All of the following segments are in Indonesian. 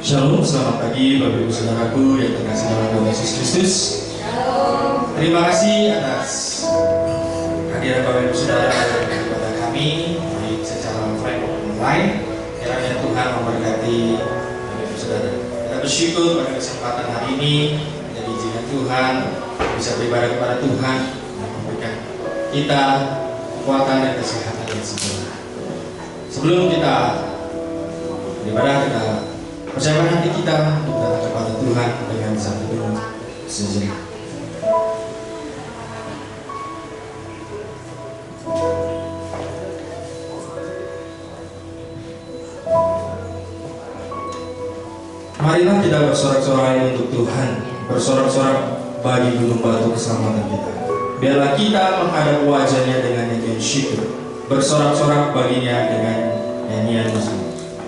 Shalom, selamat pagi Bapak Ibu Saudaraku yang terkasih dalam nama Yesus Kristus. Terima kasih atas kehadiran Bapak Ibu Saudara kepada kami baik secara offline maupun online. Kiranya Tuhan memberkati Bapak Ibu Saudara. Kita bersyukur pada kesempatan hari ini menjadi izinkan Tuhan bisa beribadah kepada Tuhan yang memberikan kita kekuatan dan kesehatan yang sempurna. Sebelum kita beribadah, kita percayakan hati kita kepada Tuhan dengan satu doa sejenak. Marilah kita bersorak-sorai untuk Tuhan, bersorak-sorak bagi gunung batu keselamatan kita. Biarlah kita menghadap wajahnya dengan nyanyian syukur, bersorak-sorak baginya dengan nyanyian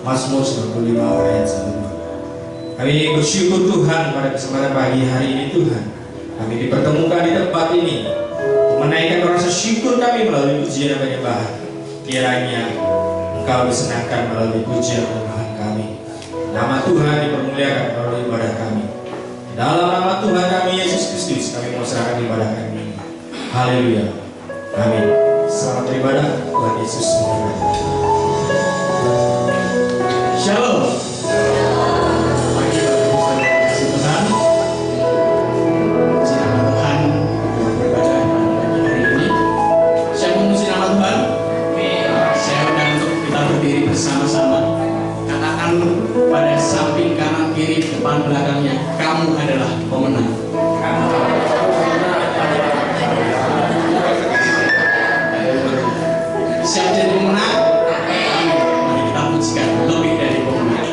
Mazmur 95 ayat 1. Kami bersyukur Tuhan pada kesempatan pagi hari ini Tuhan. Kami dipertemukan di tempat ini untuk menaikkan rasa syukur kami melalui pujian dan penyembahan. Kiranya Engkau disenangkan melalui pujian dan penyembahan kami. Nama Tuhan dipermuliakan melalui ibadah kami. Dalam nama Tuhan kami Yesus Kristus kami mengusahakan ibadah kami. Haleluya. Amin. Selamat beribadah. Tuhan Yesus memberkati. Shalom. Pagi Bapak Ibu Saudara kasih Tuhan. Puji nama Tuhan yang beribadah pada hari ini. Saya memuji nama Tuhan. Saya undang untuk kita berdiri bersama-sama. Katakan pada samping kanan kiri depan belakangnya, kamu adalah pemenang. Siap jadi pemenang? Mari kita pujikan lebih dari pemenang.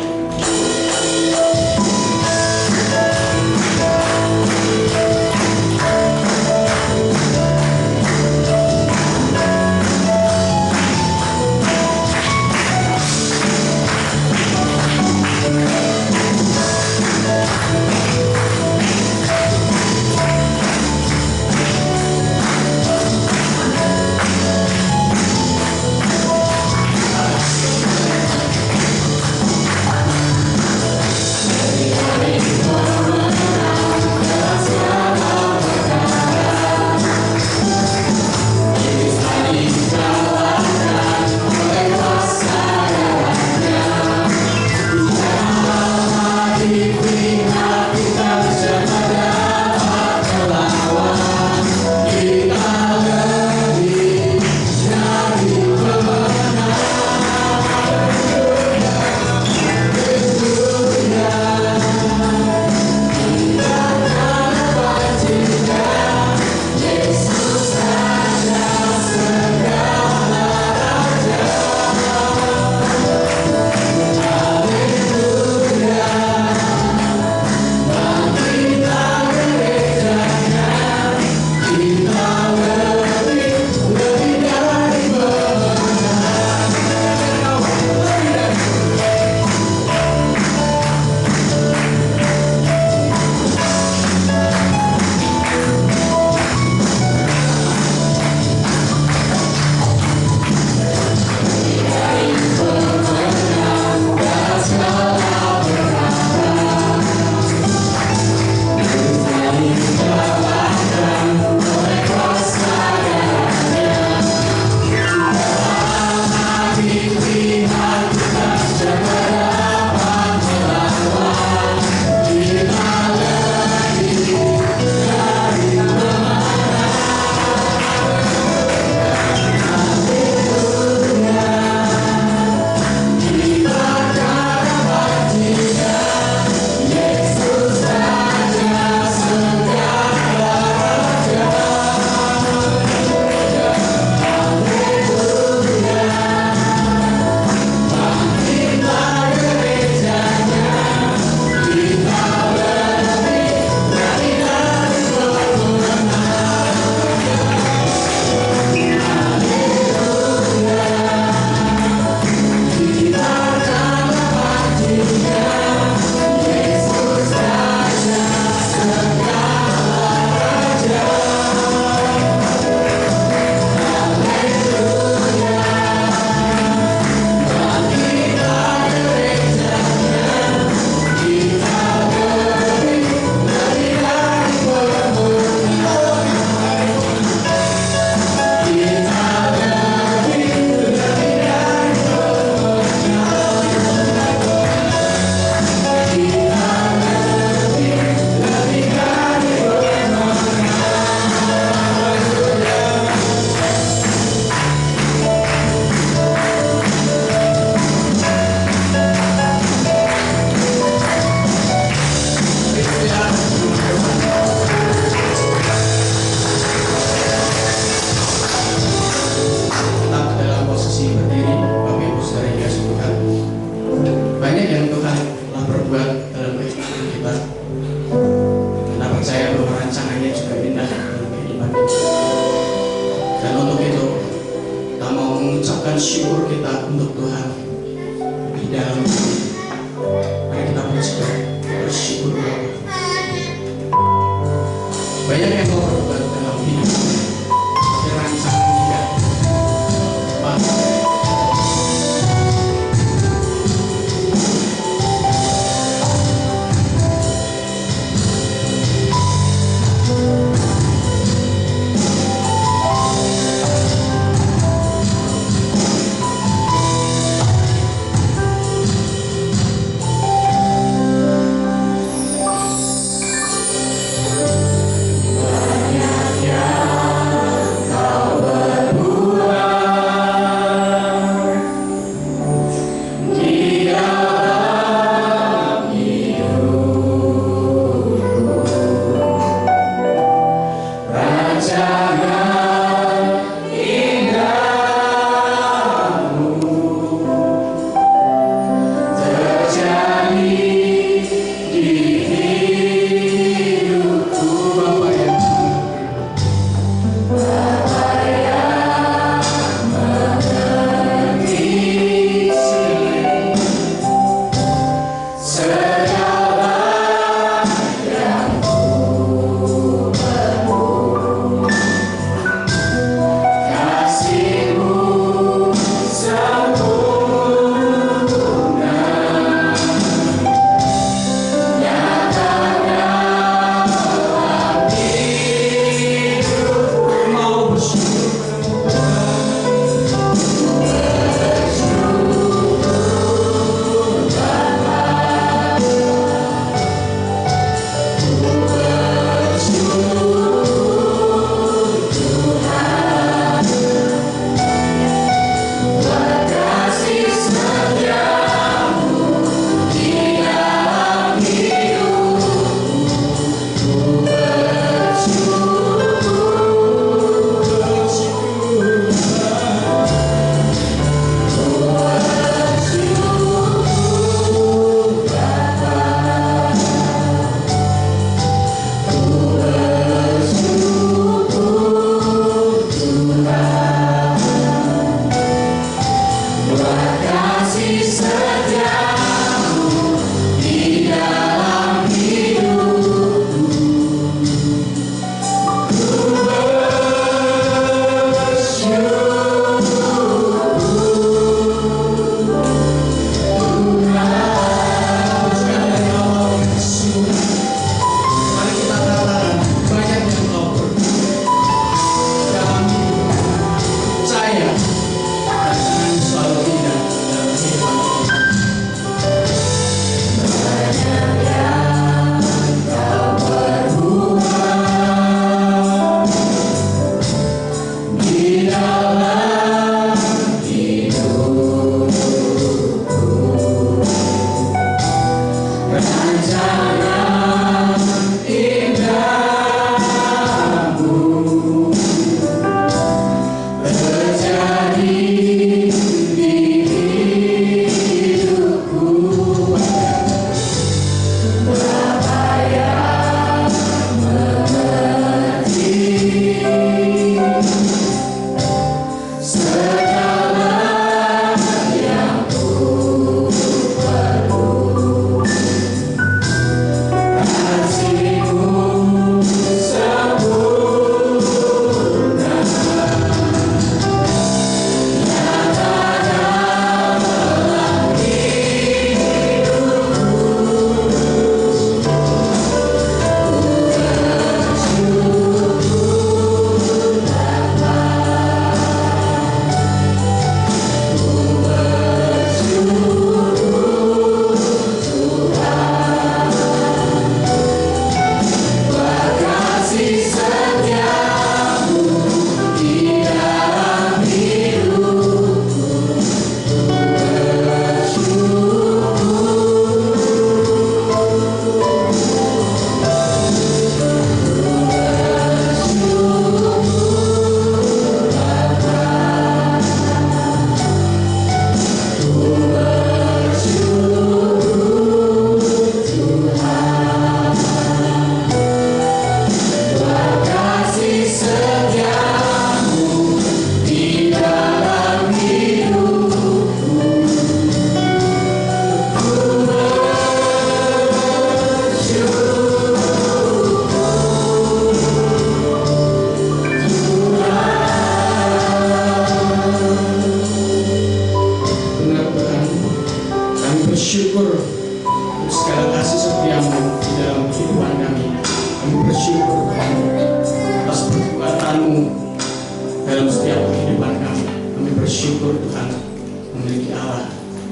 bersyukur untuk segala kasih setiamu di dalam kehidupan kami. Kami bersyukur Tuhan atas perbuatanmu dalam setiap kehidupan kami. Kami bersyukur Tuhan memiliki Allah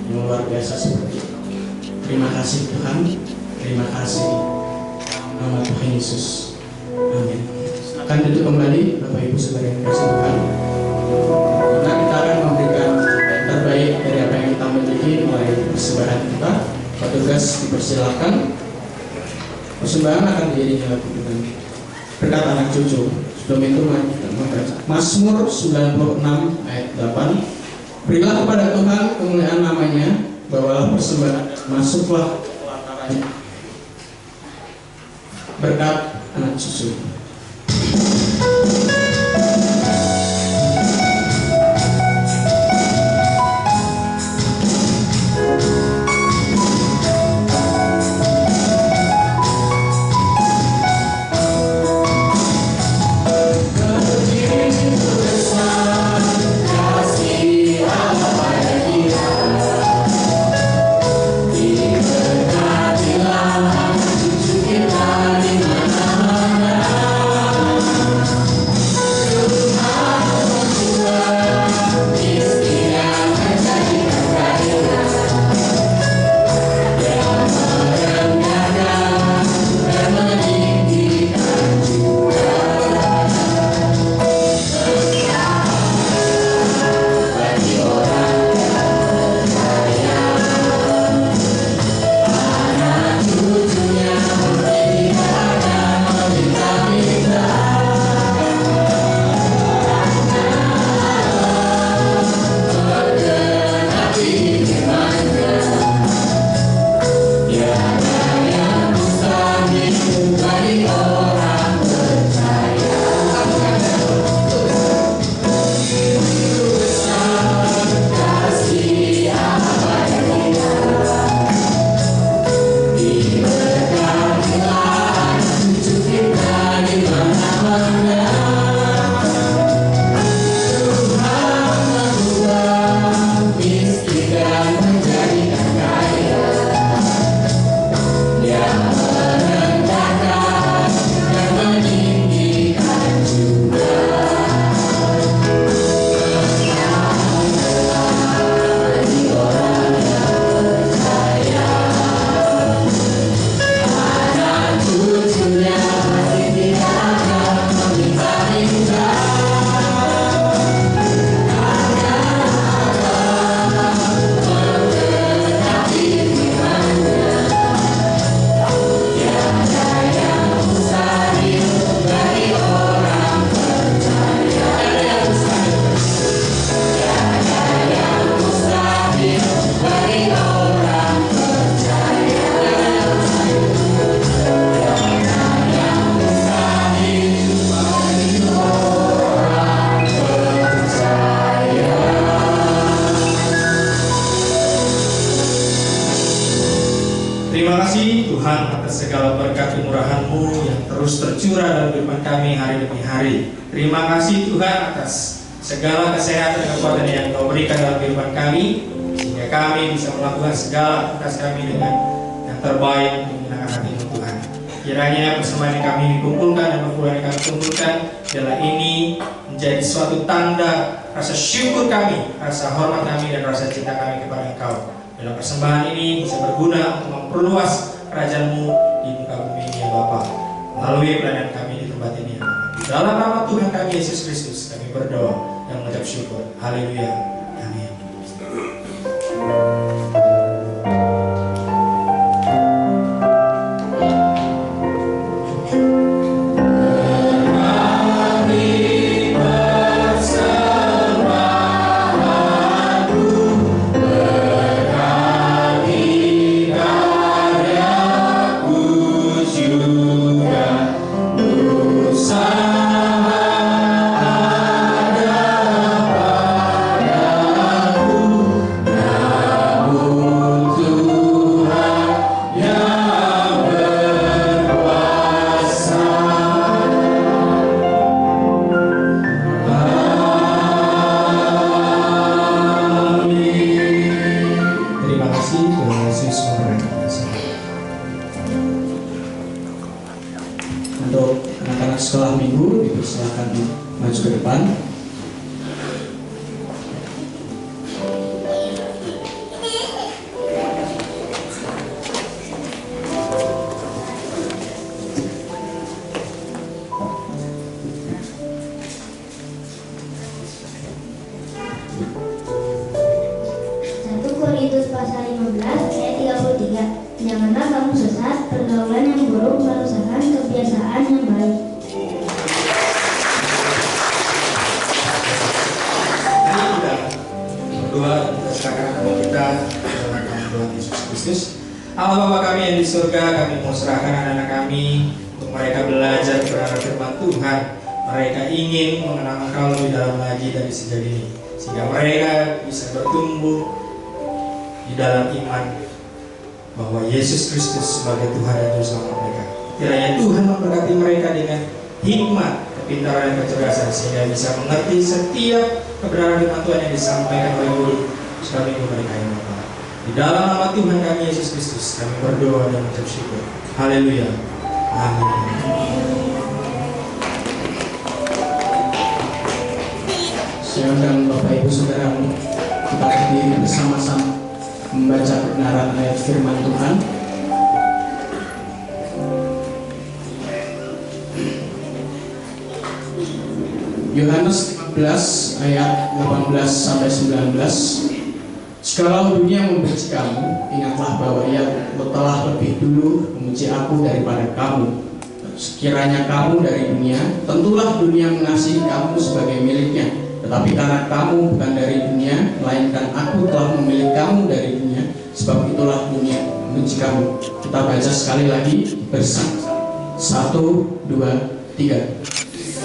yang luar biasa seperti itu. Terima kasih Tuhan, terima kasih nama Tuhan Yesus. Amin. Silakan duduk kembali Bapak Ibu Saudara yang dikasihi Tuhan. Karena kita akan memberikan yang terbaik dari apa yang kita miliki mulai persembahan kita. Petugas dipersilakan. Persembahan akan diiringi lagu dengan berkat anak cucu. Sebelum itu mari kita membaca Mazmur 96 ayat 8. Berilah kepada Tuhan kemuliaan namanya, bawalah persembahan, masuklah pelatarannya. Berkat anak cucu. Terima kasih Tuhan atas segala berkat kemurahan-Mu yang terus tercurah dalam kehidupan kami hari demi hari. Terima kasih Tuhan atas segala kesehatan dan kekuatan yang Kau berikan dalam kehidupan kami, sehingga kami bisa melakukan segala tugas kami dengan yang terbaik untuk menyenangkan hati-Mu Tuhan. Kiranya persembahan yang kami kumpulkan dan perpuluhan yang kami kumpulkan adalah ini menjadi suatu tanda rasa syukur kami, rasa hormat kami, dan rasa cinta kami kepada Engkau. Dalam persembahan ini bisa berguna untuk memperluas kerajaan-Mu di muka bumi ini ya Bapa. Melalui pelayanan kami di tempat ini ya Bapa. Di dalam nama Tuhan kami Yesus Kristus kami berdoa dan mengucap syukur. Haleluya. Amin. Ada Tuhan Yesus memberkati kita. Untuk anak-anak sekolah minggu dipersilakan maju ke depan. Korintus pasal 15 ayat 33. Janganlah kamu sesat, pergaulan yang buruk merusakkan kebiasaan yang baik. Mari kita berdoa, kita serahkan hati kita kepada Tuhan Yesus Kristus. Allah Bapa kami yang di surga, kami mau serahkan anak-anak kami untuk mereka belajar kebenaran firman Tuhan. Mereka ingin mengenal Engkau lebih dalam lagi dari sejak ini, sehingga mereka bisa bertumbuh di dalam iman bahwa Yesus Kristus sebagai Tuhan dan Juru Selamat mereka. Kiranya Tuhan memberkati mereka dengan hikmat, kepintaran dan kecerdasan sehingga bisa mengerti setiap kebenaran firman Tuhan yang disampaikan oleh guru sebagai guru mereka yang Bapa. Di dalam nama Tuhan kami Yesus Kristus kami berdoa dan mengucap syukur. Haleluya. Amin. Saya undang Bapak Ibu Saudaramu, kita berdiri bersama-sama membaca kebenaran ayat firman Tuhan. Yohanes 15 ayat 18 sampai 19. Jikalau dunia membenci kamu, ingatlah bahwa ia telah lebih dulu memuji aku daripada kamu. Sekiranya kamu dari dunia, tentulah dunia mengasihi kamu sebagai miliknya. Tetapi karena kamu bukan dari dunia, melainkan aku telah memilih kamu dari dunia, sebab itulah dunia membenci kamu. Kita baca sekali lagi bersama. 1, 2, 3.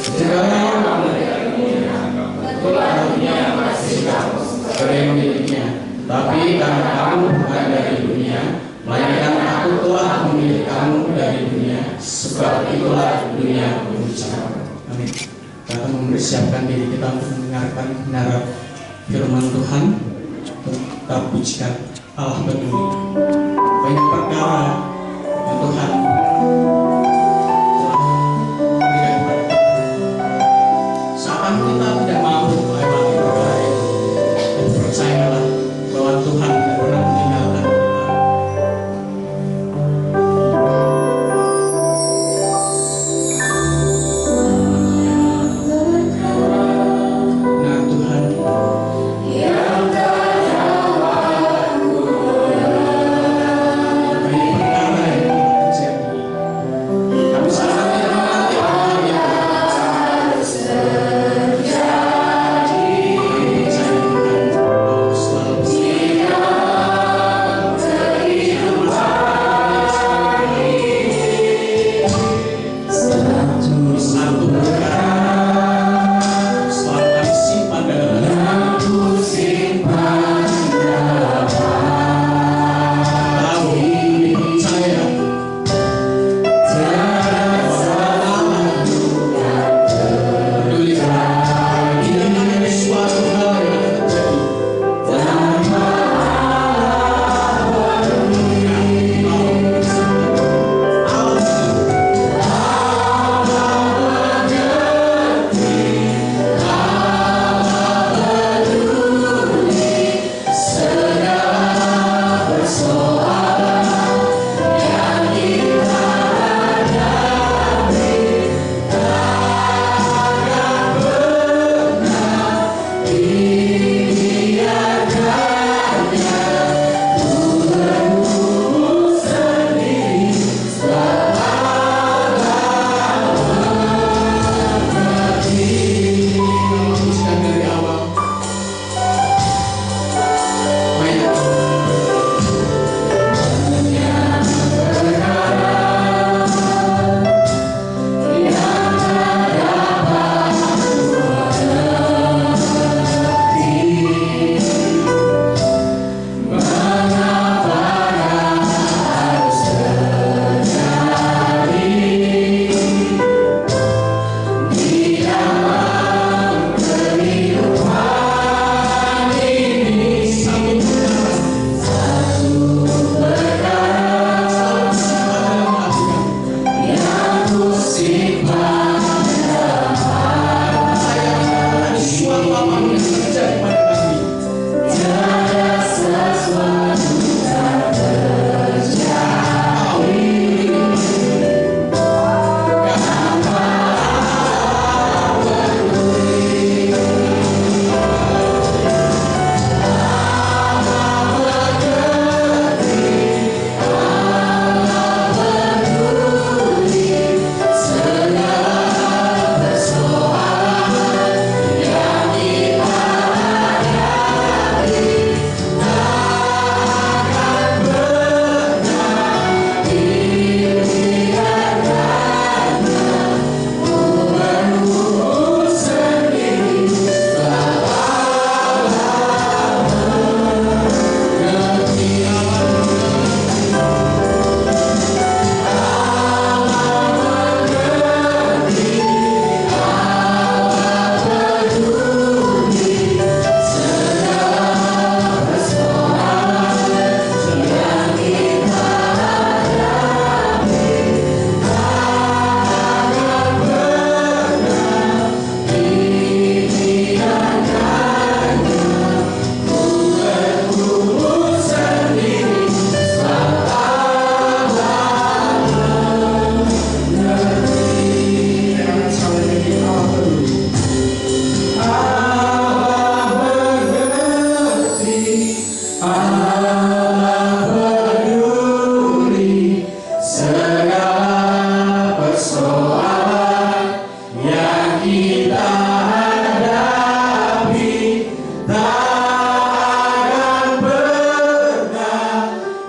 Sekarang kamu dari dunia, tentulah dunia mengasihi kamu sebagai miliknya. Tapi karena kamu bukan dari dunia, melainkan aku telah memilih kamu dari dunia, sebab itulah dunia membenci kamu. Amin. Kita akan mempersiapkan diri kita untuk mendengarkan kebenaran firman Tuhan. Kita pujikan Allah peduli. Banyak perkara yang Tuhan telah berikan kepada kita. Seakan kita tidak mampu melewati perkara itu, dan percayalah bahwa Tuhan tidak pernah meninggalkan kita. Nah Tuhan, yang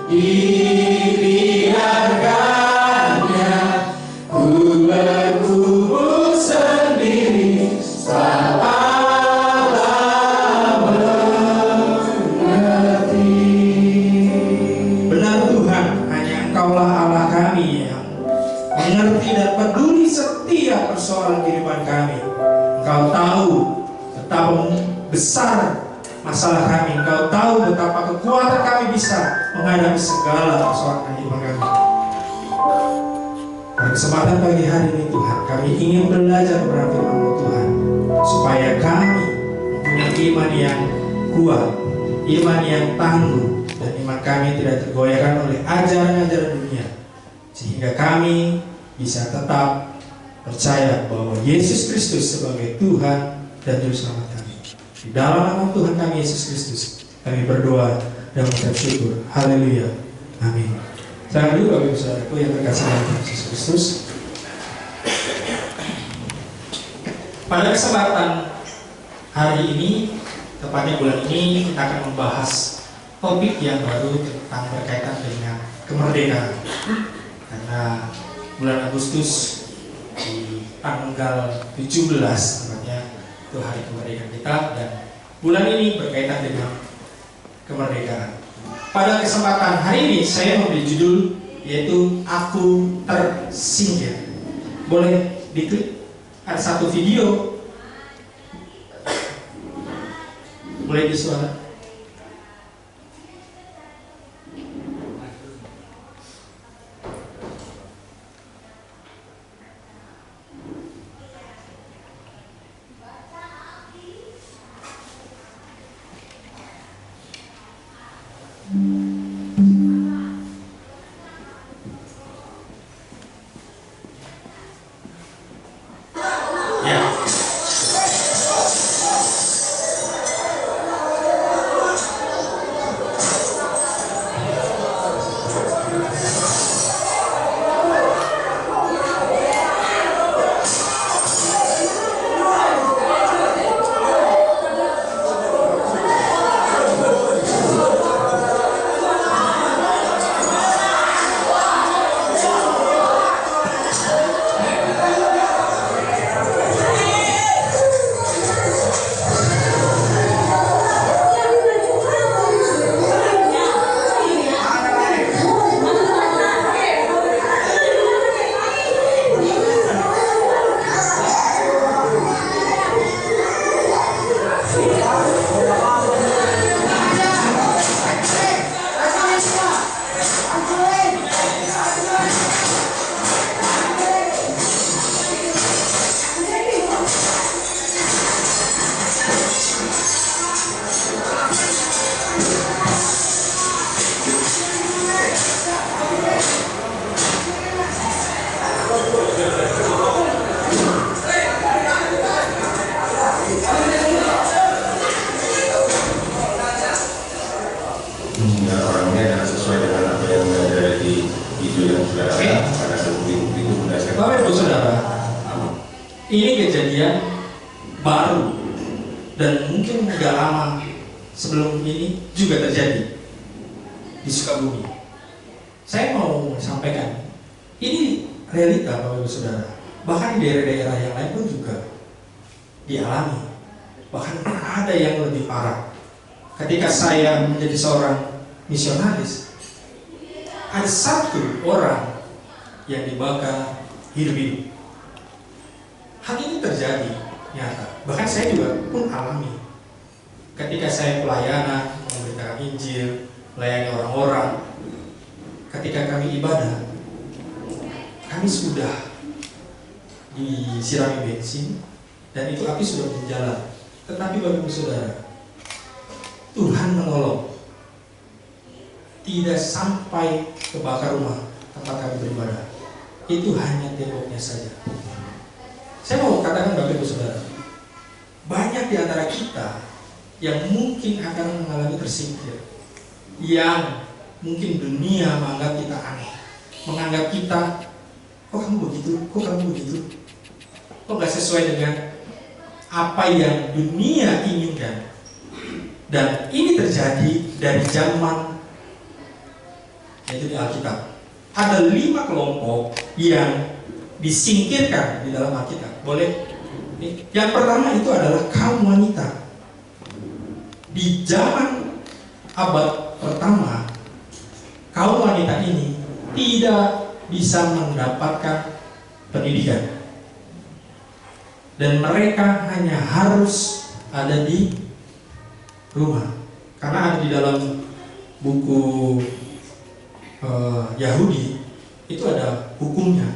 dibiarkannya ku bergumul sendiri saat Allah mengerti. Benar Tuhan, hanya Engkaulah Allah kami yang mengerti dan peduli setiap persoalan kehidupan kami. Engkau tahu betapa besar masalah kami. Engkau tahu betapa kekuatan kami bisa menghadapi segala persoalan kehidupan kami. Pada kesempatan pagi hari ini Tuhan, kami ingin belajar beberapa firman-Mu Tuhan, supaya kami mempunyai iman yang kuat, iman yang tangguh, dan iman kami tidak tergoyahkan oleh ajaran-ajaran dunia, sehingga kami bisa tetap percaya bahwa Yesus Kristus sebagai Tuhan dan Juru Selamat kami. Di dalam nama Tuhan kami Yesus Kristus, kami berdoa dan mengucap syukur. Haleluya. Amin. Salam dulu Bapak Ibu Saudaraku yang terkasih dalam Yesus Kristus. Pada kesempatan hari ini, tepatnya bulan ini, kita akan membahas topik yang baru tentang berkaitan dengan kemerdekaan. Karena bulan Agustus di tanggal 17 tepatnya itu hari kemerdekaan kita, dan bulan ini berkaitan dengan kemerdekaan. Pada kesempatan hari ini saya memberi judul yaitu Aku Tersingkir. Boleh diklik, ada satu video, boleh disuara. Bapak Ibu Saudara, ini kejadian baru dan mungkin tidak lama sebelum ini juga terjadi di Sukabumi. Saya mau sampaikan, ini realita Bapak Ibu Saudara. Bahkan di daerah-daerah yang lain pun juga dialami. Bahkan ada yang lebih parah. Ketika saya menjadi seorang misionaris, ada satu orang yang dibakar hidup-hidup. Hal ini terjadi nyata. Bahkan saya juga pun alami. Ketika saya pelayanan, memberitakan Injil, melayani orang-orang, ketika kami ibadah, kami sudah disirami bensin dan itu api sudah berjalan. Tetapi Bapak Ibu Saudara, Tuhan menolong. Tidak sampai kebakar rumah tempat kami beribadah. Itu hanya temboknya saja. Saya mau katakan Bapak Ibu Saudara, banyak di antara kita yang mungkin akan mengalami tersingkir, yang mungkin dunia menganggap kita aneh, menganggap kita, kok kamu begitu, kok kamu begitu, kok gak sesuai dengan apa yang dunia inginkan. Dan ini terjadi dari zaman yaitu di Alkitab. Ada 5 kelompok yang disingkirkan di dalam Alkitab. Boleh? Yang pertama itu adalah kaum wanita. Di zaman abad pertama, kaum wanita ini tidak bisa mendapatkan pendidikan. Dan mereka hanya harus ada di rumah. Karena ada di dalam buku Yahudi itu ada hukumnya.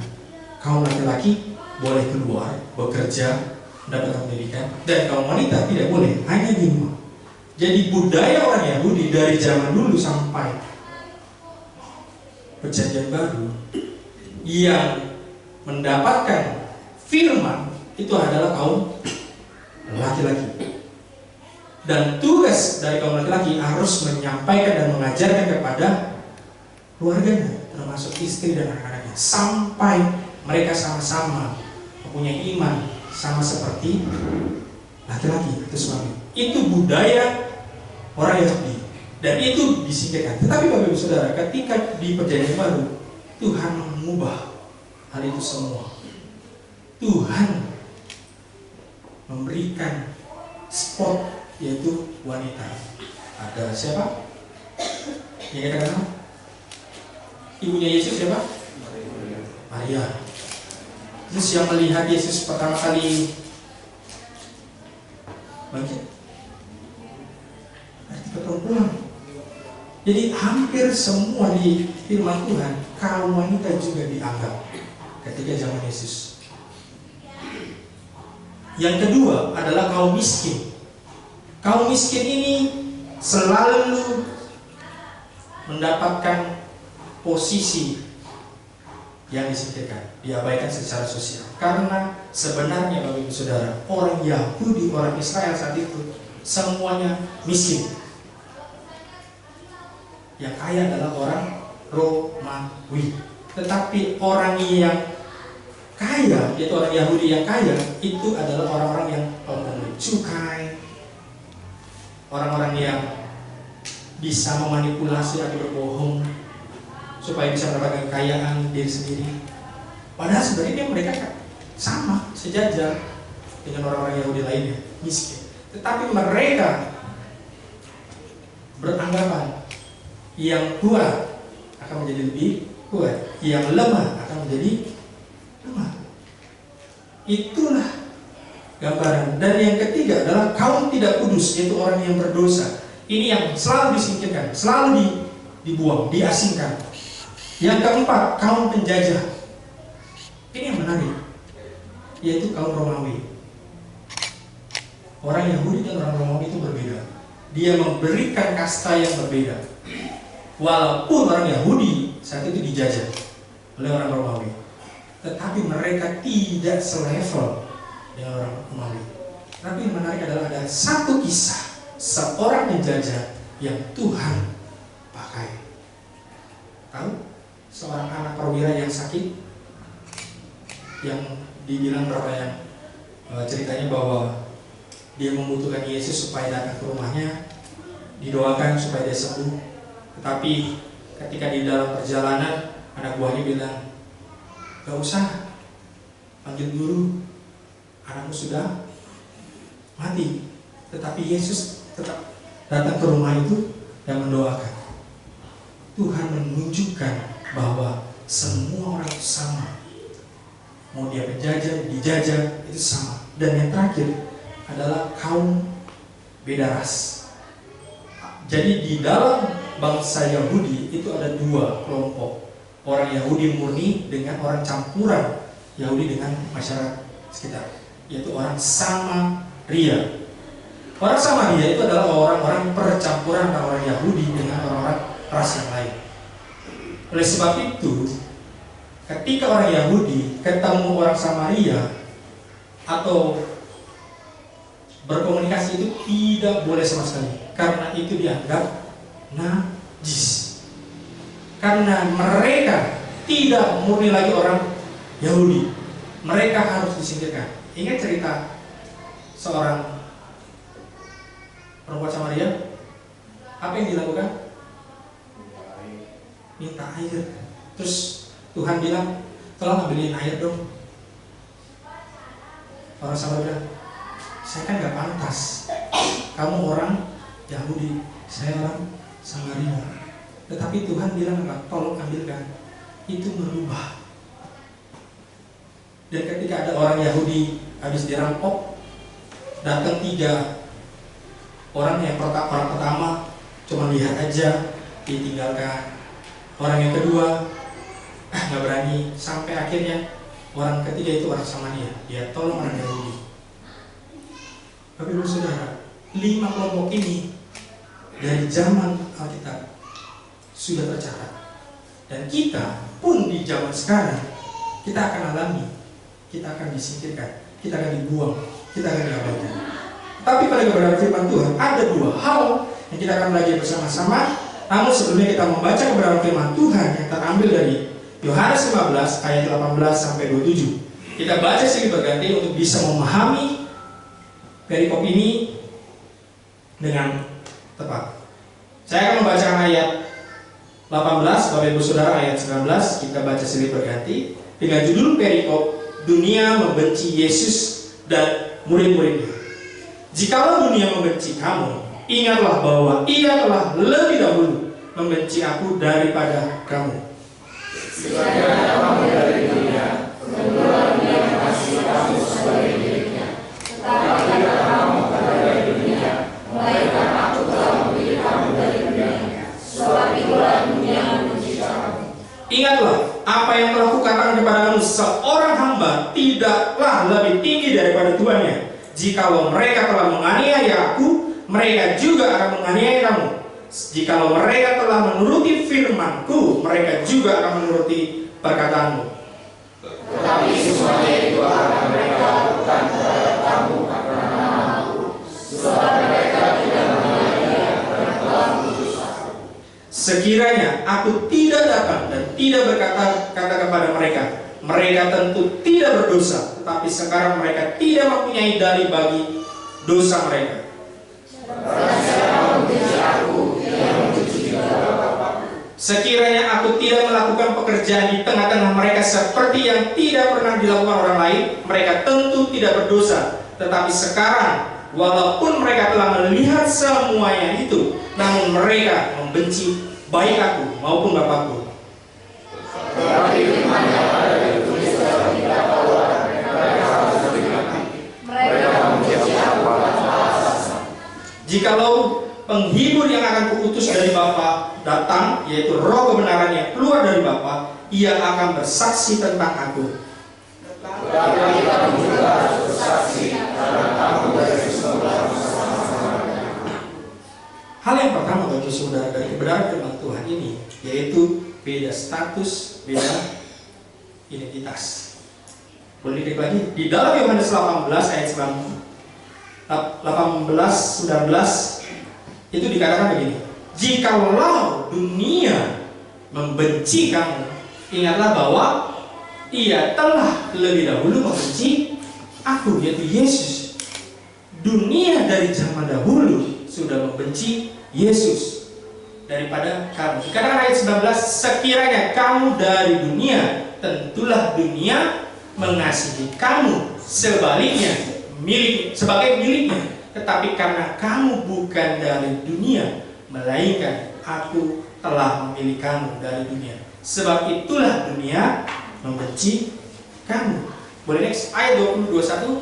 Kaum laki-laki boleh keluar bekerja, mendapatkan pendidikan, dan kaum wanita tidak boleh, hanya di rumah. Jadi budaya orang Yahudi dari zaman dulu sampai Perjanjian Baru yang mendapatkan firman itu adalah kaum laki-laki. Dan tugas dari kaum laki-laki harus menyampaikan dan mengajarkan kepada keluarganya, termasuk istri dan anak-anaknya, sampai mereka sama-sama mempunyai iman sama seperti laki-laki itu suami. Itu budaya orang Yahudi dan itu disingkirkan. Tetapi Bapak Ibu Saudara, ketika di Perjanjian Baru Tuhan mengubah hal itu semua. Tuhan memberikan spot, yaitu wanita. Ada siapa? Yang kita kenal? Ibunya Yesus siapa? Maria. Terus yang melihat Yesus pertama kali bangkit, perempuan. Jadi hampir semua di firman Tuhan kaum wanita juga dianggap ketika zaman Yesus. Yang kedua adalah kaum miskin. Kaum miskin ini selalu mendapatkan posisi yang disingkirkan, diabaikan secara sosial. Karena sebenarnya Bapak Ibu Saudara, orang Yahudi, orang Israel saat itu semuanya miskin. Yang kaya adalah orang Romawi. Tetapi orang yang kaya, yaitu orang Yahudi yang kaya, itu adalah orang-orang yang memungut cukai, orang-orang yang bisa memanipulasi atau berbohong supaya bisa mendapatkan kekayaan diri sendiri. Padahal sebenarnya mereka sama, sejajar dengan orang-orang Yahudi lainnya, miskin. Tetapi mereka beranggapan yang kuat akan menjadi lebih kuat, yang lemah akan menjadi lemah. Itulah gambaran. Dan yang ketiga adalah kaum tidak kudus, yaitu orang yang berdosa. Ini yang selalu disingkirkan, selalu dibuang, diasingkan. Yang keempat, kaum penjajah. Ini yang menarik, yaitu kaum Romawi. Orang Yahudi dan orang Romawi itu berbeda. Dia memberikan kasta yang berbeda. Walaupun orang Yahudi saat itu dijajah oleh orang Romawi, tetapi mereka tidak selevel dengan orang Romawi. Tapi yang menarik adalah ada satu kisah seorang penjajah yang Tuhan pakai. Tahu? Seorang anak perwira yang sakit, yang dibilang berapa yang ceritanya bahwa dia membutuhkan Yesus supaya datang ke rumahnya, didoakan supaya dia sembuh. Tetapi ketika di dalam perjalanan, anak buahnya bilang, gak usah, panggil guru, anakmu sudah mati. Tetapi Yesus tetap datang ke rumah itu dan mendoakan. Tuhan menunjukkan bahwa semua orang sama, mau dia penjajah, dijajah, itu sama. Dan yang terakhir adalah kaum beda ras. Jadi di dalam bangsa Yahudi itu ada 2 kelompok, orang Yahudi murni dengan orang campuran Yahudi dengan masyarakat sekitar, yaitu orang Samaria. Orang Samaria itu adalah orang-orang percampuran antara orang Yahudi dengan orang-orang ras yang lain. Oleh sebab itu, ketika orang Yahudi ketemu orang Samaria atau berkomunikasi, itu tidak boleh sama sekali, karena itu dianggap najis. Karena mereka tidak murni lagi orang Yahudi, mereka harus disingkirkan. Ingat cerita seorang perempuan Samaria? Apa yang dilakukan? minta air. Terus Tuhan bilang, tolong ambilin air dong. Orang sahabat bilang, saya kan gak pantas, kamu orang Yahudi, saya orang Samaria. Tetapi Tuhan bilang apa? Tolong ambilkan. Itu merubah. Dan ketika ada orang Yahudi habis dirampok, datang 3 orang. Yang orang pertama cuma lihat aja, ditinggalkan. Orang yang kedua nggak berani. Sampai akhirnya orang ketiga itu orang Samaria, dia tolong orang Yahudi. Bapak Ibu Saudara, 5 kelompok ini dari zaman Alkitab sudah tercatat. Dan kita pun di zaman sekarang kita akan alami, kita akan disingkirkan, kita akan dibuang, kita akan diabaikan. Tapi pada kebenaran firman Tuhan ada 2 hal yang kita akan belajar bersama-sama. Namun sebelumnya kita membaca kebenaran firman Tuhan yang terambil dari Yohanes 15 ayat 18 sampai 27. Kita baca sedikit berganti untuk bisa memahami perikop ini dengan tepat. Saya akan membacakan ayat 18, Bapak Ibu Saudara, ayat 19. Kita baca sedikit berganti dengan judul perikop dunia membenci Yesus dan murid-muridnya. Jikalau dunia membenci kamu, ingatlah bahwa ia telah lebih dahulu membenci aku daripada kamu. Sekiranya kamu dari dunia, tentulah dunia mengasihi kamu sebagai miliknya. Tetapi karena kamu bukan dari dunia, melainkan aku telah memilih kamu dari dunia. Sebab itulah dunia membenci kamu. Ingatlah apa yang telah kukatakan kepadamu, seorang hamba tidaklah lebih tinggi daripada tuannya. Jikalau mereka telah menganiaya aku, mereka juga akan menganiaya kamu. Jikalau mereka telah menuruti firman-Ku, mereka juga akan menuruti perkataanmu. Tetapi semuanya itu akan mereka lakukan terhadap kamu karena nama-Ku, sebab mereka tidak menganiaya dan telah mengutus aku. Sekiranya aku tidak datang dan tidak berkata-kata kepada mereka, mereka tentu tidak berdosa. Tetapi sekarang mereka tidak mempunyai dalih bagi dosa mereka. Sekiranya aku tidak melakukan pekerjaan di tengah-tengah mereka seperti yang tidak pernah dilakukan orang lain, mereka tentu tidak berdosa. Tetapi sekarang, walaupun mereka telah melihat semuanya itu, namun mereka membenci baik aku maupun Bapakku. Tetapi firman yang ada ditulis dalam kitab Taurat, mereka harus dimengerti. Mereka membenci aku atas alasan. Jikalau penghibur yang akan kuutus dari Bapa datang, yaitu roh kebenaran yang keluar dari Bapa, ia akan bersaksi tentang aku. Tetapi kamu juga harus bersaksi karena kamu dari semula bersama-sama. Hal yang pertama bagi saudara dari kebenaran firman Tuhan ini, yaitu beda status, beda identitas. Boleh diklik lagi di dalam Yohanes 18 ayat 19 itu dikatakan begini. Jikalau dunia membenci kamu, ingatlah bahwa ia telah lebih dahulu membenci aku, yaitu Yesus. Dunia dari zaman dahulu sudah membenci Yesus daripada kamu. Dikatakan ayat 19, sekiranya kamu dari dunia, tentulah dunia mengasihi kamu sebaliknya sebagai miliknya. Tetapi karena kamu bukan dari dunia, melainkan aku telah memilih kamu dari dunia. Sebab itulah dunia membenci kamu. Boleh next ayat 20-21.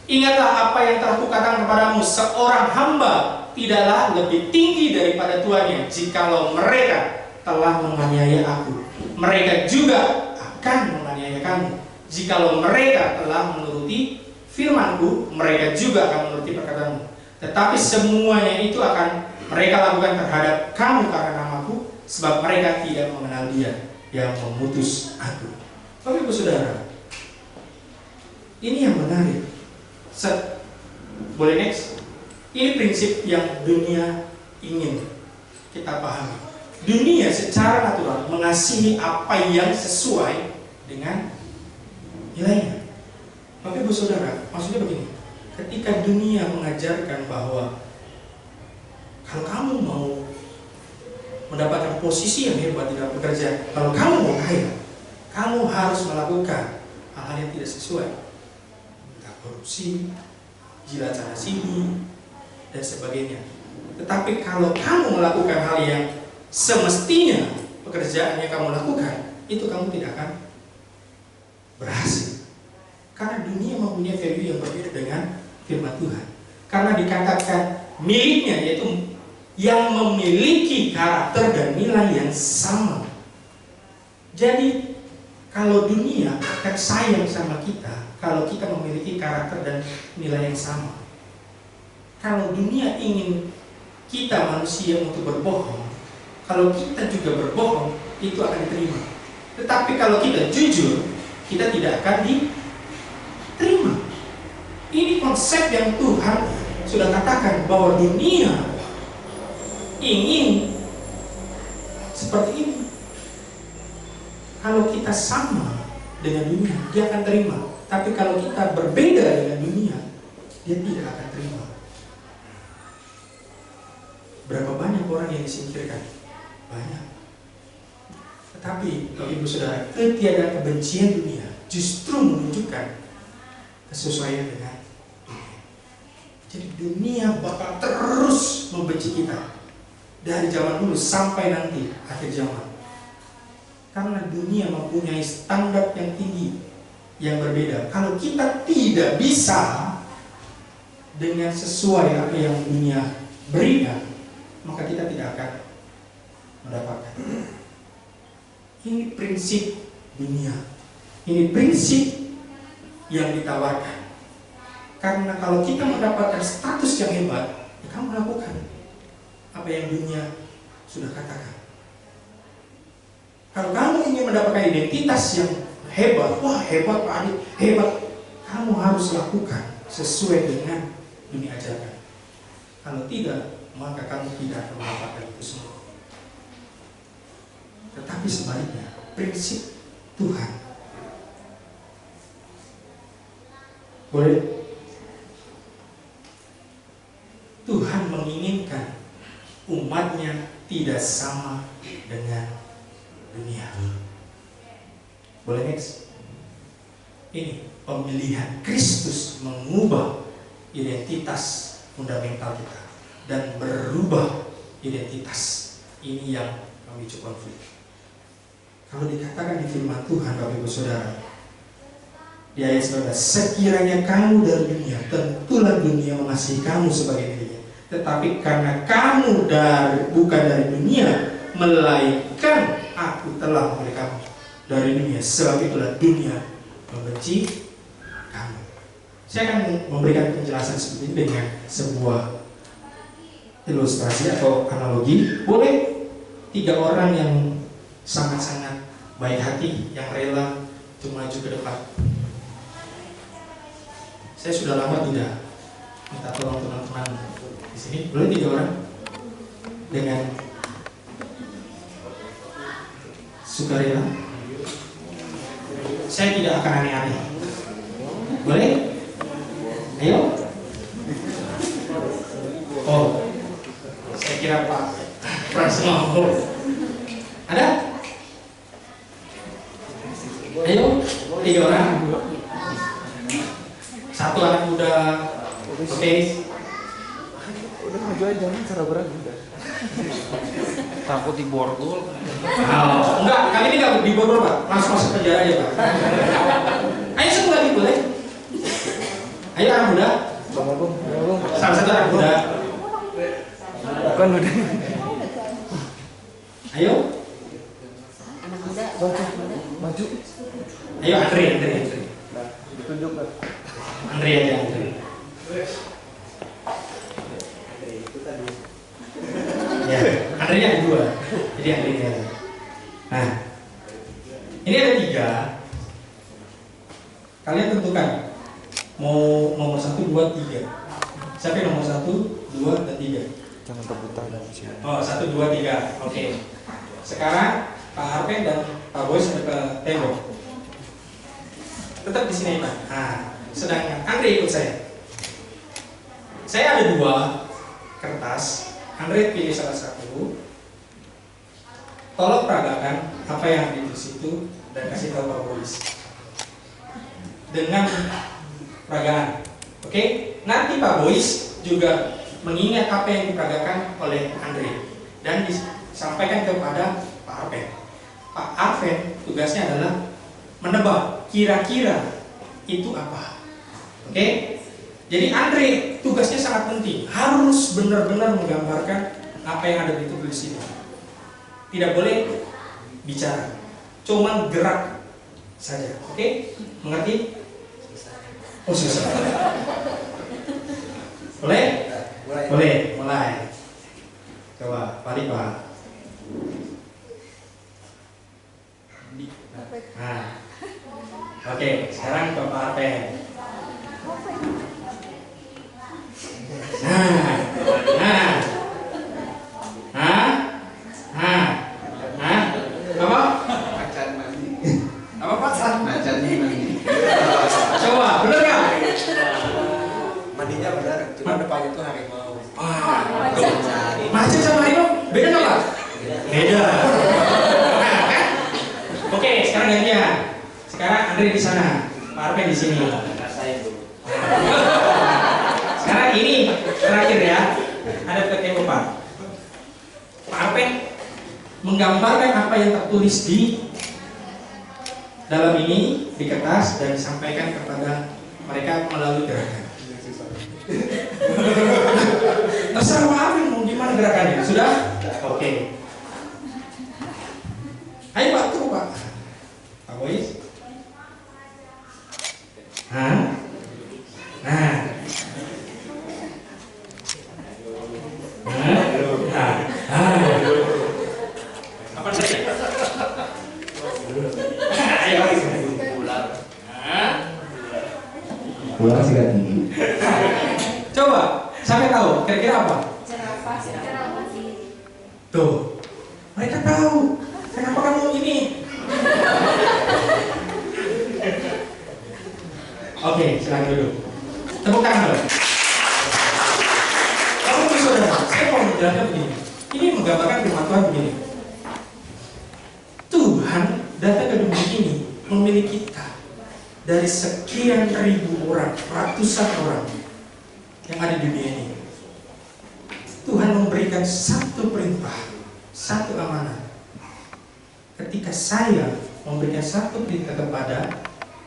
Ingatlah apa yang telah kukatakan kepadamu, seorang hamba tidaklah lebih tinggi daripada tuannya. Jikalau mereka telah menganiaya aku, mereka juga akan menganiaya kamu. Jikalau mereka telah menuruti firman-Ku, mereka juga akan menuruti perkataanmu. Tetapi semuanya itu akan mereka lakukan terhadap kamu karena nama-Ku, sebab mereka tidak mengenal Dia yang memutus aku. Bapak Ibu Saudara, ini yang menarik. Boleh next? Ini prinsip yang dunia ingin kita pahami. Dunia secara natural mengasihi apa yang sesuai dengan nilainya. Bapak Ibu Saudara, maksudnya begini, ketika dunia mengajarkan bahwa kalau kamu mau mendapatkan posisi yang hebat di dalam pekerjaan. Kalau kamu mau kaya, kamu harus melakukan hal-hal yang tidak sesuai, entah korupsi, jilat sana sini, dan sebagainya. Tetapi kalau kamu melakukan hal yang semestinya pekerjaan yang kamu lakukan, itu kamu tidak akan berhasil. Karena dunia mempunyai value yang berbeda dengan firman Tuhan. Karena dikatakan miliknya, yaitu yang memiliki karakter dan nilai yang sama. Jadi kalau dunia akan sayang sama kita kalau kita memiliki karakter dan nilai yang sama. Kalau dunia ingin kita manusia untuk berbohong, kalau kita juga berbohong, itu akan diterima. Tetapi kalau kita jujur, kita tidak akan diterima. Ini konsep yang Tuhan sudah katakan bahwa dunia ingin seperti ini. Kalau kita sama dengan dunia, dia akan terima. Tapi kalau kita berbeda dengan dunia, dia tidak akan terima. Berapa banyak orang yang disingkirkan? Banyak. Tetapi Bapak Ibu Saudara, ketiadaan kebencian dunia justru menunjukkan kesesuaian dengan dunia. Jadi dunia bakal terus membenci kita dari zaman dulu sampai nanti akhir zaman. Karena dunia mempunyai standar yang tinggi, yang berbeda. Kalau kita tidak bisa dengan sesuai apa yang dunia berikan, maka kita tidak akan mendapatkan. Ini prinsip dunia. Ini prinsip yang ditawarkan. Karena kalau kita mendapatkan status yang hebat, ya kamu lakukan apa yang dunia sudah katakan. Kalau kamu ingin mendapatkan identitas yang hebat, wah hebat Pak Adi, hebat, kamu harus lakukan sesuai dengan dunia ajarkan. Kalau tidak, maka kamu tidak akan mendapatkan itu semua. Tetapi sebaliknya, prinsip Tuhan. Boleh? Tuhan menginginkan umatnya tidak sama dengan dunia. Boleh next? Ini pemilihan Kristus mengubah identitas fundamental kita dan berubah identitas. Ini yang memicu konflik. Kalau dikatakan di firman Tuhan, Bapak Ibu Saudara, di ayat 19, sekiranya kamu dari dunia, tentulah dunia mengasihi kamu sebagai miliknya. Tetapi karena kamu bukan dari dunia, melainkan aku telah memilih kamu dari dunia, sebab itulah dunia membenci kamu. Saya akan memberikan penjelasan seperti ini dengan sebuah ilustrasi atau analogi. Boleh 3 orang yang sangat-sangat baik hati, yang rela untuk maju ke depan. Saya sudah lama tidak minta tolong teman-teman di sini. Boleh 3 orang dengan sukarela. Saya tidak akan aneh-aneh. Boleh? Ayo. Oh, saya kira Pak Prasma. Ada? Ayo, 3 orang. 1 anak muda. Oke. Udah maju aja, jangan cara berat juga. Takut diborgol. Oh, enggak, kali ini enggak diborgol Pak. Langsung masuk penjara aja Pak. Ayo 1 lagi boleh? Ayo anak muda. Salah satu anak muda. Bukan udah. Ayo. Anak muda. Maju. Ayo Andre. Tunjuk kan. Andre aja Andre. Ya, Andre yang kedua. Jadi Andre ya. Nah, ini ada 3. Kalian tentukan mau nomor 1, 2, 3. Siapa yang nomor 1, 2, dan 3? Jangan rebutan di sini. Oh, 1, 2, 3. Oke. Sekarang Pak Arpen dan Pak Boy sudah ke tembok. Tetap di sini Pak. Nah, sedangkan Andre ikut saya. Saya ada 2 kertas. Andre pilih salah satu. tolong peragakan apa yang di situ dan kasih tahu Pak Boris dengan peragaan. Oke, nanti Pak Boris juga mengingat apa yang diperagakan oleh Andre dan disampaikan kepada Pak Arven. Pak Arven tugasnya adalah menebak kira-kira itu apa. Oke, jadi Andre tugasnya sangat penting, harus benar-benar menggambarkan apa yang ada di tulis itu. Tidak boleh bicara, cuman gerak saja. Oke, mengerti? Oh, susah. Boleh? Boleh, mulai. Coba, balik Pak. Nah, oke, sekarang ke Pak Arven. Apa? Macan mandi. Apa Pak? Macan mandi. Coba, bener nggak? Mandinya benar, cuma depannya tuh harimau. Macan sama harimau beda nggak Pak? Beda. Nah, kan? Oke, sekarang gantian. Sekarang Andre di sana, Pak Arven di sini. Sekarang ini terakhir ya, ada ketemu Pak. Pak Arven menggambarkan apa yang tertulis di dalam ini di kertas dan disampaikan kepada mereka melalui gerakan. Terserah Pak Arven mau gimana gerakannya, sudah? Oke. Ayo Pak, tuh Pak. Pak Boys. Nah. Apa saja? Ayo. Ular sih kan tinggi. Coba, sampai tahu kira-kira apa? Tuh, mereka tahu. Kenapa kamu ini? Oke, silakan dulu. Tepuk tangan dulu. Kamu saudara, saya mau menjelaskan begini. Ini menggambarkan firman Tuhan begini. Tuhan datang ke dunia ini memilih kita dari sekian ribu orang, ratusan orang yang ada di dunia ini. Tuhan memberikan satu perintah, satu amanah. Ketika saya memberikan satu perintah kepada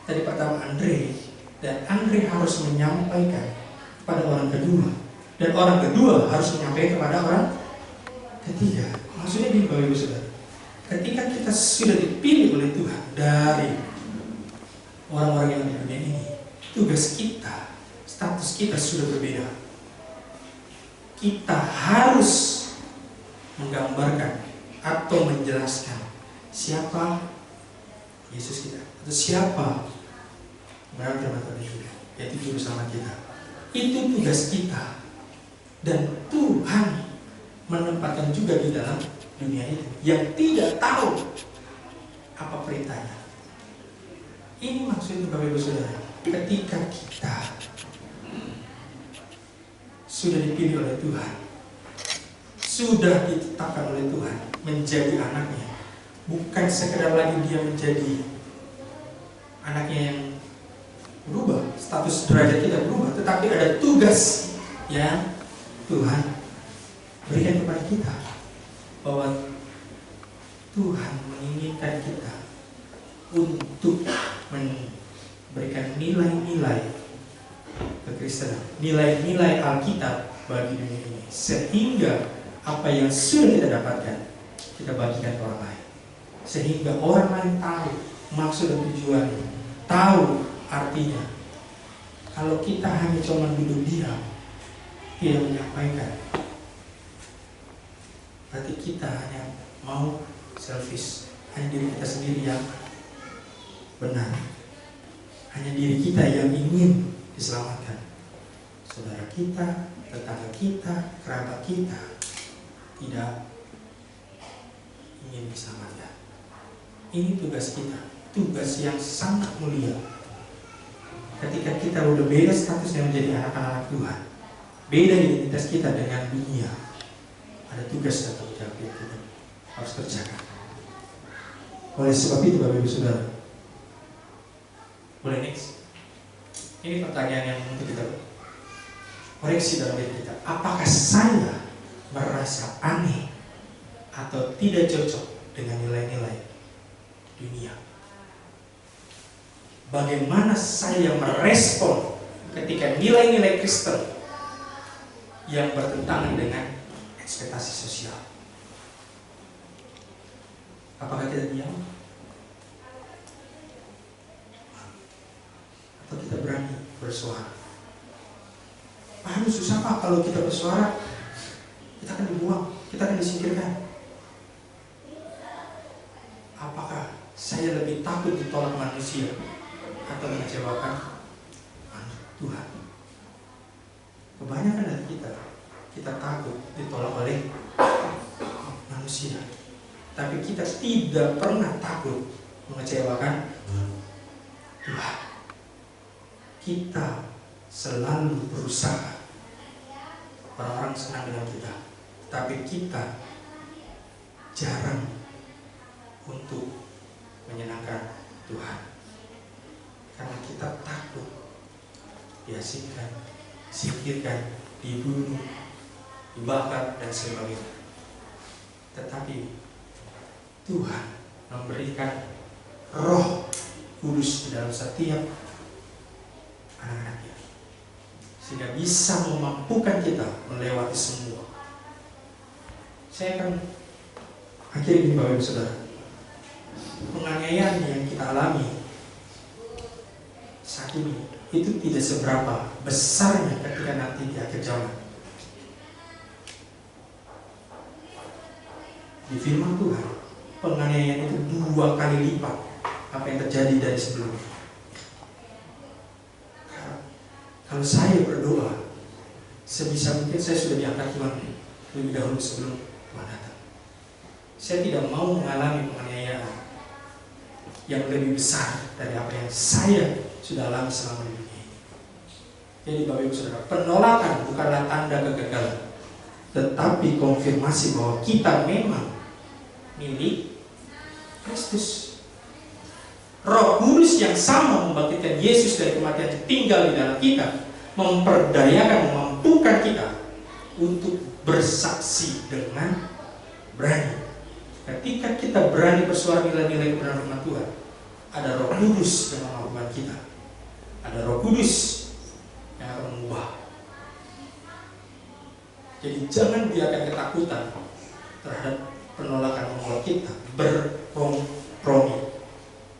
dari pertama Andre, dan Andre harus menyampaikan kepada orang kedua, dan orang kedua harus menyampaikan kepada orang ketiga. Maksudnya di Bapak Ibu Saudara, ketika kita sudah dipilih oleh Tuhan dari orang-orang yang di dunia ini, tugas kita, status kita sudah berbeda. Kita harus menggambarkan atau menjelaskan siapa Yesus kita, atau siapa berarti juga, yaitu juru selamat kita. Itu tugas kita, dan Tuhan menempatkan juga di dalam dunia itu yang tidak tahu apa perintahnya. Ini maksudnya Bapak Ibu Saudara, ketika kita sudah dipilih oleh Tuhan, sudah ditetapkan oleh Tuhan menjadi anaknya, bukan sekedar lagi dia menjadi anaknya yang berubah, status derajat kita berubah, tetapi ada tugas yang Tuhan berikan kepada kita, bahwa Tuhan menginginkan kita untuk memberikan nilai-nilai kekristenan, nilai-nilai Alkitab bagi dunia ini, sehingga apa yang sudah kita dapatkan kita bagikan ke orang lain, sehingga orang lain tahu maksud dan tujuannya, tahu artinya. Kalau kita hanya cuma duduk diam, tidak menyampaikan, berarti kita hanya mau selfish, hanya diri kita sendiri yang benar, hanya diri kita yang ingin diselamatkan. Saudara kita, tetangga kita, kerabat kita tidak ingin diselamatkan. Ini tugas kita, tugas yang sangat mulia. Ketika kita udah beda statusnya menjadi anak-anak Tuhan, beda identitas kita dengan dunia, ada tugas dan tanggung jawab yang kita harus kerjakan. Oleh sebab itu Bapak Ibu Saudara, boleh next? Ini pertanyaan yang untuk kita koreksi dalam diri kita. Apakah saya merasa aneh atau tidak cocok dengan nilai-nilai dunia? Bagaimana saya merespon ketika nilai-nilai Kristen yang bertentangan dengan ekspektasi sosial? Apakah kita diam? Atau kita berani bersuara? Aduh susah Pak, kalau kita bersuara kita akan dibuang, kita akan disingkirkan. Apakah saya lebih takut ditolak manusia atau mengecewakan Tuhan? Kebanyakan dari kita takut ditolak oleh manusia, tapi kita tidak pernah takut mengecewakan Tuhan. Kita selalu berusaha. Orang-orang senang dengan kita, tapi kita jarang untuk menyenangkan Tuhan, karena kita takut diasingkan, disingkirkan, dibunuh, dibakar dan sebagainya. Tetapi Tuhan memberikan Roh Kudus di dalam setiap anak-anaknya, sehingga bisa memampukan kita melewati semua. Saya akan akhiri ini Bapak Ibu Saudara. Penganiayaan yang kita alami saat ini itu tidak seberapa besarnya ketika nanti di akhir zaman. Di firman Tuhan, penganiayaan itu 2 kali lipat apa yang terjadi dari sebelumnya. Kalau saya berdoa, sebisa mungkin saya sudah diangkat Tuhan lebih dahulu sebelum Tuhan datang. Saya tidak mau mengalami penganiayaan yang lebih besar dari apa yang saya sudah alami selama di dunia ini. Jadi Bapak Ibu Saudara, penolakan bukanlah tanda kegagalan, tetapi konfirmasi bahwa kita memang milik Kristus. Roh Kudus yang sama membangkitkan Yesus dari kematian tinggal di dalam kita, memperdayakan, memampukan kita untuk bersaksi dengan berani. Ketika kita berani bersuara nilai-nilai kebenaran firman Tuhan, ada Roh Kudus yang memampukan kita. Ada Roh Kudus yang akan mengubah. Jadi jangan biarkan ketakutan terhadap penolakan membuat kita berkompromi.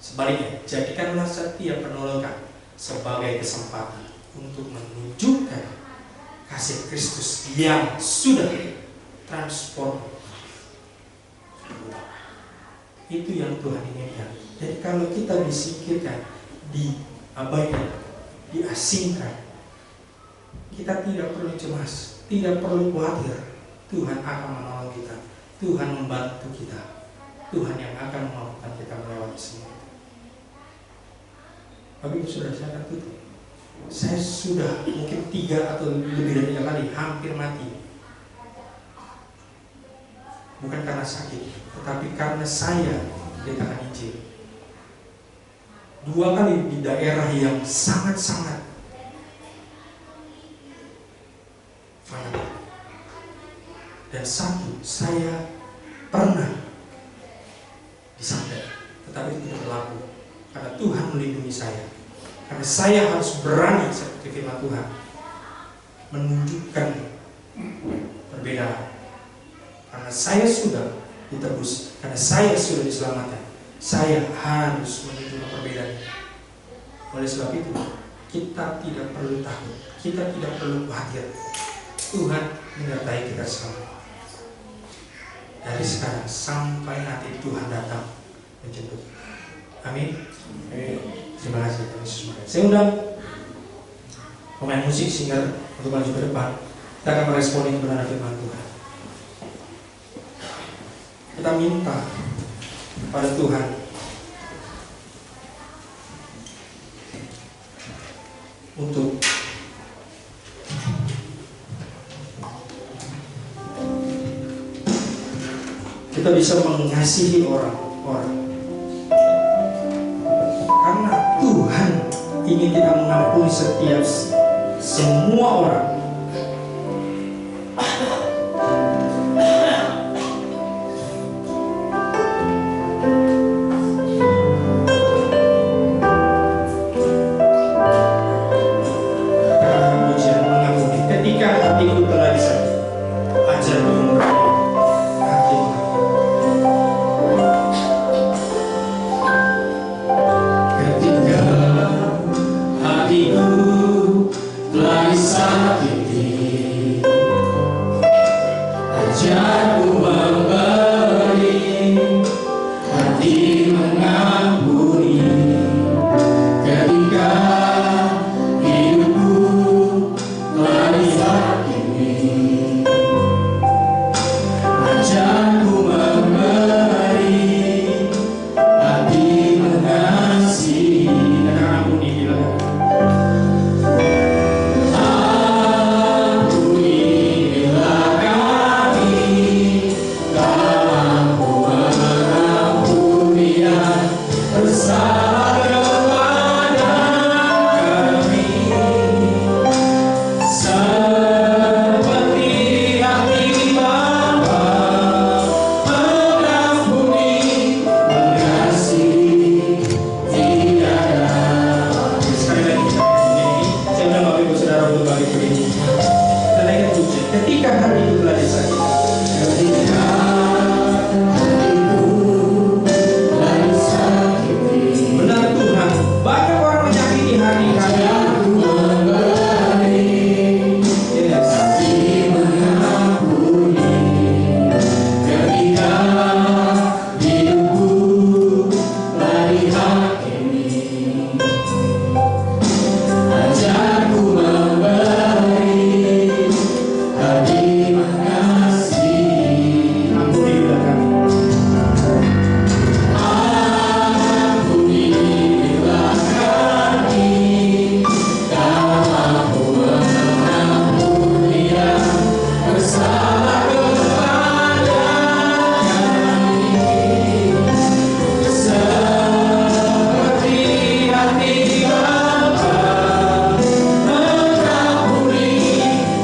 Sebaliknya, jadikanlah setiap penolakan sebagai kesempatan untuk menunjukkan kasih Kristus yang sudah transform. Itu yang Tuhan inginkan. Jadi kalau kita disingkirkan, diabaikan, diasingkan, kita tidak perlu cemas, tidak perlu khawatir. Tuhan akan menolong kita, Tuhan membantu kita, Tuhan yang akan memampukan kita melewati semua. Bapak Ibu Saudara, saya akan tutup. Saya sudah mungkin 3 atau lebih dari 3 kali hampir mati. Bukan karena sakit, tetapi karena saya dikatakan Injil. 2 kali di daerah yang sangat-sangat fanatik. Dan 1, saya pernah disantet, tetapi itu tidak berlaku karena Tuhan melindungi saya. Karena saya harus berani seperti firman Tuhan menunjukkan perbedaan. Karena saya sudah ditebus, karena saya sudah diselamatkan, saya harus menunjukkan perbedaan. Oleh sebab itu, kita tidak perlu takut, kita tidak perlu khawatir. Tuhan menyertai kita semua. Dari sekarang sampai nanti Tuhan datang menjemput. Amin. Terima kasih Yesus. Saya undang pemain musik singer untuk maju ke depan. Kita akan meresponi kebenaran firman Tuhan. Kita minta pada Tuhan untuk kita bisa mengasihi orang-orang ingin kita mengampuni setiap semua orang. Ketika hatiku telah disakiti, ajarku mengerti hati Ketika hatiku telah disakiti, ajarku memberi, hati mengampuni. Ketika hidupku telah disakiti, ajarku memberi, hati mengasihi. dan ampuni bila Ampunilah kami, Kau mampu mengampuni yang bersalah kepada kami, seperti hati Bapa mengampuni, mengasihi, tidak ada. sekali lagi kita ini saya undang Bapak Ibu Saudara untuk bagi begini. Kita naikkan pujian. Ketika hatiku telah disakiti, Ketika hatiku telah disakiti, benar Tuhan, banyak orang menyakiti hati kami. ajarku memberi, Yes. hati mengampuni. Ketika hidupku telah dihakimi, ajarku memberi, hati mengasihi. Ampuni bila kami. Ampunilah kami, Kau mampu mengampuni yang bersalah kepada kami, seperti hati Bapa mengampuni,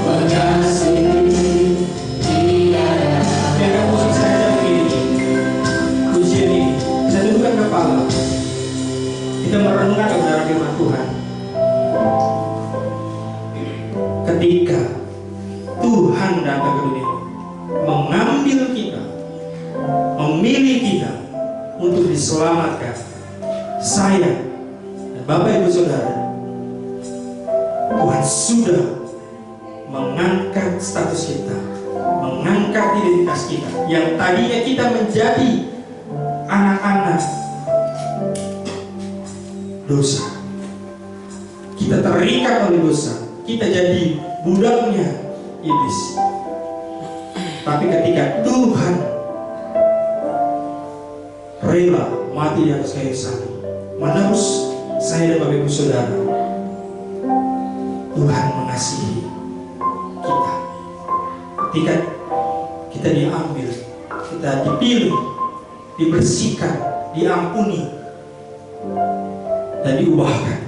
mengasihi, tidak ada. Biarkan musik saya begini. Pujian ini, kita tundukkan kepala. Kita merenungkan kebenaran firman Tuhan. Ketika Tuhan datang ke dunia ini, mengambil kita, memilih kita untuk diselamatkan, saya dan Bapak Ibu Saudara, Tuhan sudah mengangkat status kita, mengangkat identitas kita, yang tadinya kita menjadi anak-anak dosa. Kita terikat oleh dosa, kita jadi budaknya iblis. Tapi ketika Tuhan rela mati di atas kayu salib, menebus saya dan Bapak Ibu Saudara, Tuhan mengasihi kita. Ketika kita diambil, kita dipilih, dibersihkan, diampuni, dan diubahkan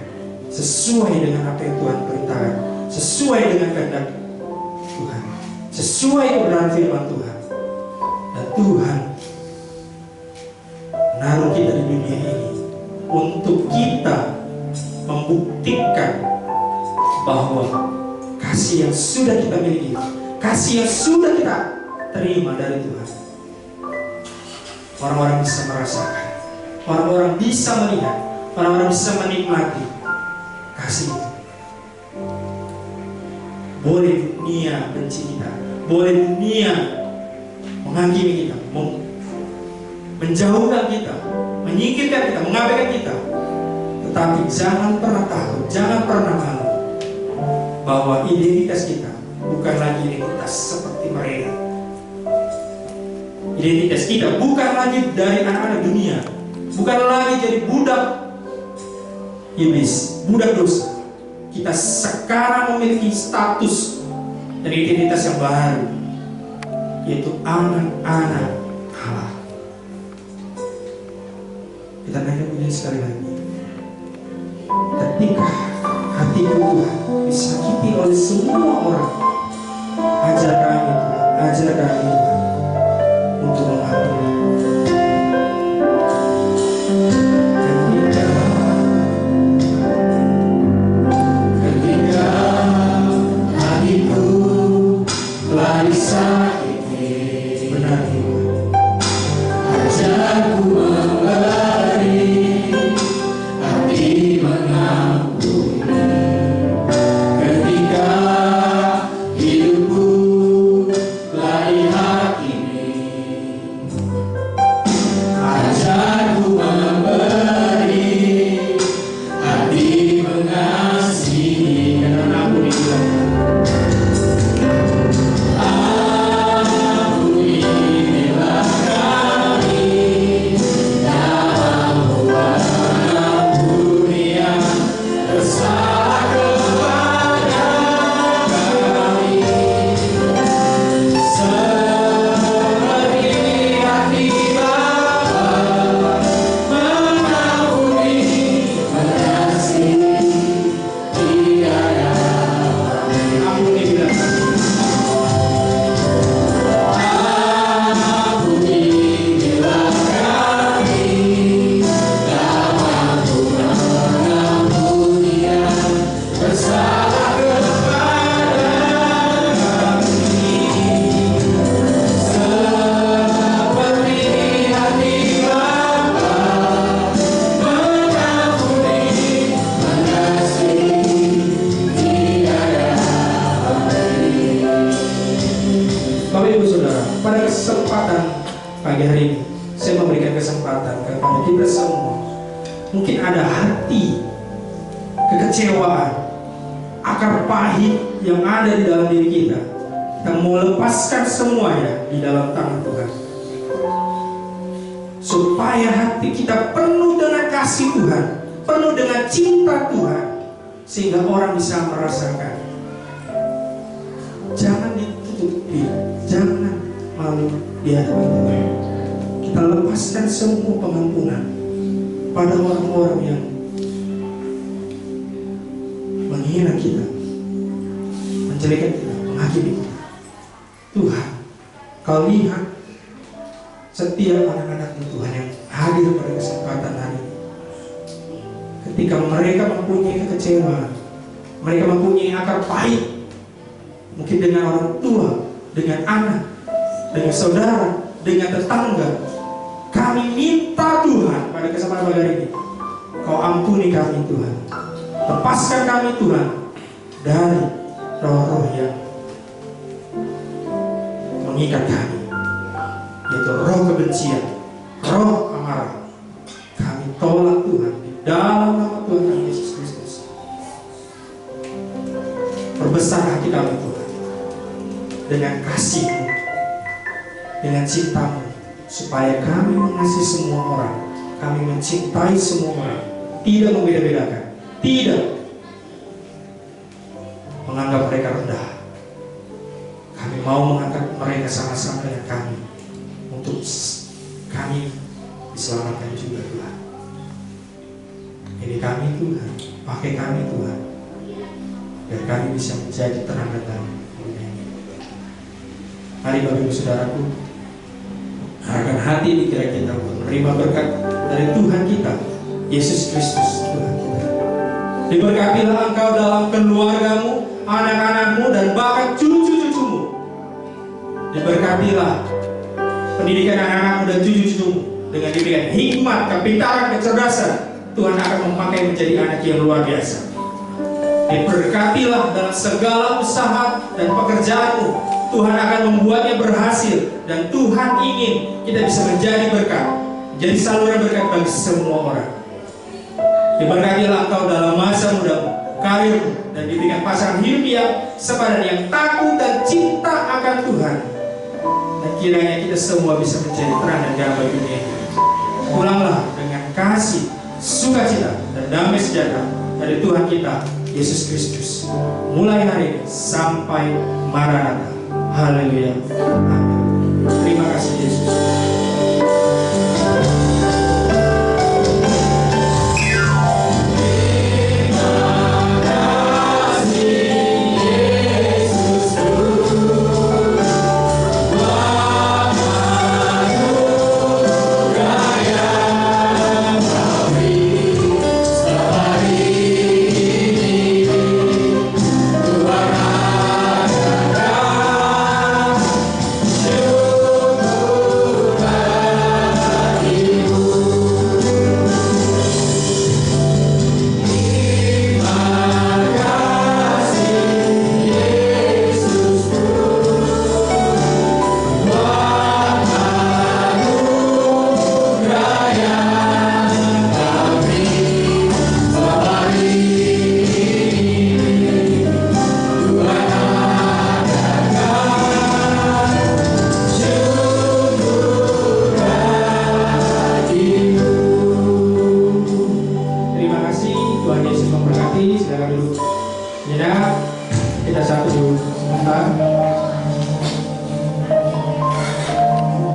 sesuai dengan apa yang Tuhan perintahkan, sesuai dengan kehendak Tuhan, sesuai kebenaran firman Tuhan. Dan Tuhan menaruh kita di dunia ini untuk kita membuktikan bahwa kasih yang sudah kita miliki, kasih yang sudah kita terima dari Tuhan, orang-orang bisa merasakan, orang-orang bisa melihat, orang-orang bisa menikmati kasih itu. Boleh dunia benci kita, boleh dunia menghakimi kita, menjauhkan kita, menyingkirkan kita, mengabaikan kita, tetapi jangan pernah takut, jangan pernah malu, bahwa identitas kita bukan lagi identitas seperti mereka. Identitas kita bukan lagi dari anak-anak dunia, bukan lagi jadi budak iblis, budak dosa. Kita sekarang memiliki status dan identitas yang baru, yaitu anak-anak Allah. Kita naikkan ini sekali lagi. ketika hatiku Tuhan disakiti oleh semua orang, ajar kami Tuhan, ajar kami Tuhan untuk mengampuni. Ketika hatiku telah disakiti, Benar Tuhan. ajarku memberi hati mengampuni. Ketika hidupku telah dihakimi, ajarku memberi hati mengasihi. Dan ampuni Tuhan. Ampunilah kami dalam mengampuni yang bersalah kepada kami, seperti hati Bapa mengampuni mengasihi tiada. Ampuni Tuhan. Ampunilah kami dalam mengampuni yang bersalah kepada kami, seperti hati Bapa mengampuni mengasihi tiada. Bapak Ibu Saudara, pada kesempatan pagi hari ini saya memberikan kesempatan kepada kita semua. Mungkin ada hati kekecewaan, akar pahit yang ada di dalam diri kita. Kita mau lepaskan semuanya di dalam tangan Tuhan, supaya hati kita penuh dengan kasih Tuhan, penuh dengan cinta Tuhan, sehingga orang bisa merasakan. Jangan ditutup diri, jangan malu di hadapan Tuhan. Kita lepaskan semua pengampunan pada orang-orang yang menghina kita, menjelekan kita, menghakimi kita. Tuhan, Kau lihat setiap anak-anak Tuhan yang hadir pada kesempatan hari ini. Ketika mereka mempunyai kekecewaan, mereka mempunyai akar pahit, mungkin dengan orang tua, dengan anak, dengan saudara, dengan tetangga. Kami minta Tuhan pada kesempatan hari ini, Kau ampuni kami Tuhan. Lepaskan kami Tuhan dari roh-roh yang mengikat kami, yaitu roh kebencian, roh amarah. Kami tolak Tuhan di dalam nama Tuhan kami Yesus Kristus. Perbesar hati kami Tuhan dengan kasih-Mu, dengan cinta-Mu, supaya kami mengasihi semua orang, kami mencintai semua orang, tidak membeda-bedakan, tidak menganggap mereka rendah. Kami mau mengangkat mereka sama-sama dengan kami, untuk kami diselamatkan juga Tuhan. Ini kami Tuhan, pakai kami Tuhan, biar kami bisa menjadi terang dan terang. Mari Bapak Ibu Saudaraku, arahkan hati pikiran kita untuk menerima berkat dari Tuhan kita, Yesus Kristus Tuhan kita. Diberkatilah engkau dalam keluargamu, anak-anakmu, dan bahkan cucu-cucumu. Diberkatilah pendidikan anak-anakmu dan cucu-cucumu dengan diberikan hikmat, kepintaran, kecerdasan. Tuhan akan memakai menjadi anak yang luar biasa. Diberkatilah dalam segala usaha dan pekerjaanmu. Tuhan akan membuatnya berhasil, dan Tuhan ingin kita bisa menjadi berkat, jadi saluran berkat bagi semua orang. Diberkatilah engkau dalam masa mudamu, karirmu, dan diberikan pasangan hidup yang sepadan, yang takut dan cinta akan Tuhan. Dan kiranya kita semua bisa menjadi terang dan terang bagi dunia ini. Pulanglah dengan kasih, sukacita, dan damai sejahtera dari Tuhan kita Yesus Kristus, mulai hari ini sampai Maranatha. Haleluya. Amin. Terima kasih Yesus. Terima Sejenak kita satu dulu sebentar.